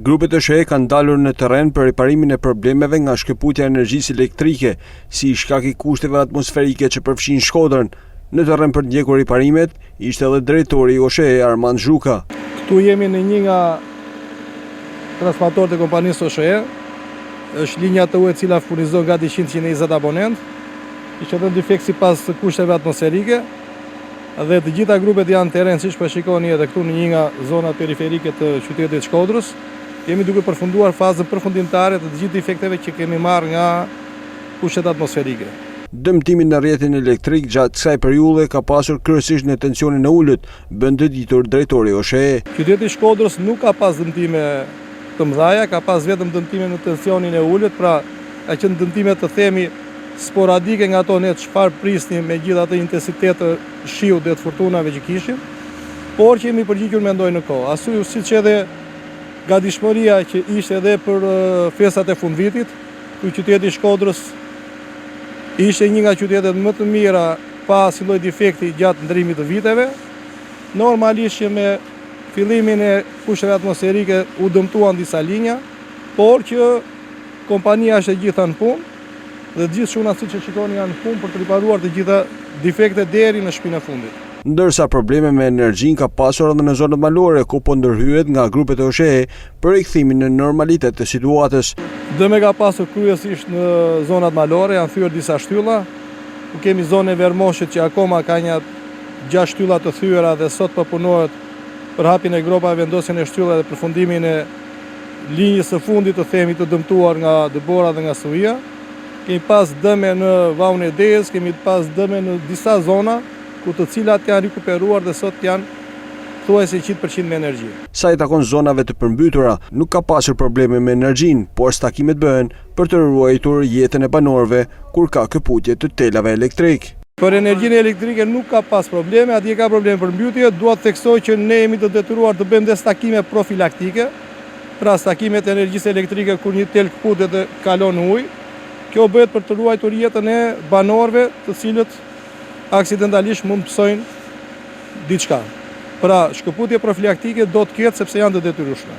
Grupet e SHE kanë dalur në terren për riparimin e problemeve nga shkëputja e energjisë elektrike, si shkak i kushteve atmosferike që përfshin Shkodrën. Në terren për të ndjekur riparimet ishte edhe drejtori i SHE Armand Zhuka. Këtu jemi në një nga transformatorët e kompanisë SHE. Është linja TU e cila furnizon gati 120 abonent. Ishte edhe defekt sipas kushteve atmosferike. Dhe të gjitha grupet janë terren, siç po shikoni edhe këtu në një nga zonat periferike të qytetit Shkodrës. Jemi duke përfunduar fazën përfundimtare të gjithë defekteve që kemi marrë nga kushtet atmosferike. Dëmtimi në rrjetin elektrik gjatë kësaj periudhe ka pasur kryesisht në tensionin e ulët, bën të ditur drejtori i SHE. Qyteti Shkodrës nuk ka pas dëmtime të mëdha, ka pas vetëm dëmtime në tensionin e ulët, pra ka qenë dëmtime të themi sporadike nga ato ne çfarë prisnim me gjithë atë intensitet të shiut dhe të furtunave që kishim, por që jemi përgjigjur mendoj në kohë. Ashtu siç edhe gatishmëria që ishte edhe për festat e fundvitit, ku qyteti i Shkodrës ishte një nga qytetet më të mira pa asnjë lloj defekti gjatë ndërimit të viteve. Normalisht që me fillimin e kushteve atmosferike u dëmtuan disa linja, por që kompania është e gjitha në punë dhe gjithë shunat siç e shikoni janë në punë për të riparuar të gjitha defektet deri në shpinën e fundit. Ndërsa probleme me energjinë ka pasur edhe në zonat malore, ku po ndërhyet nga grupet e SHE për rikthimin në normalitet të situatës. Dëme ka pasur kryesisht në zonat malore, janë thyer disa shtylla, ku kemi zonën e Vermoshit që akoma ka një 6 shtylla të thyera dhe sot po punohet për hapjen e gropave, vendosjen e shtyllave dhe përfundimin e linjës së fundit të themi të dëmtuar nga Debora dhe nga Suia. Kemi pas dëme në Vaun e Dez, kemi pas dëme në disa zona, ku të cilat janë rikuperuar dhe sot janë thuajse 100% me energji. Sa i takon zonave të përmbytura, nuk ka pasur probleme me energjinë, por stakimet bëhen për të ruajtur jetën e banorëve kur ka këputje të telave elektrik. Për energjinë elektrike nuk ka pas probleme, atje ka probleme përmbytje, dua të theksoj që ne jemi të detyruar të bëjmë dhe stakime profilaktike, pra stakimet e energjisë elektrike kur një tel këputet dhe kalon ujë. Kjo bëhet për të ruajtur jetën e banorëve, të cilët aksidentalisht mund të psojnë diçka. Pra, shkëputje profilaktike do të ketë sepse janë të detyrueshme.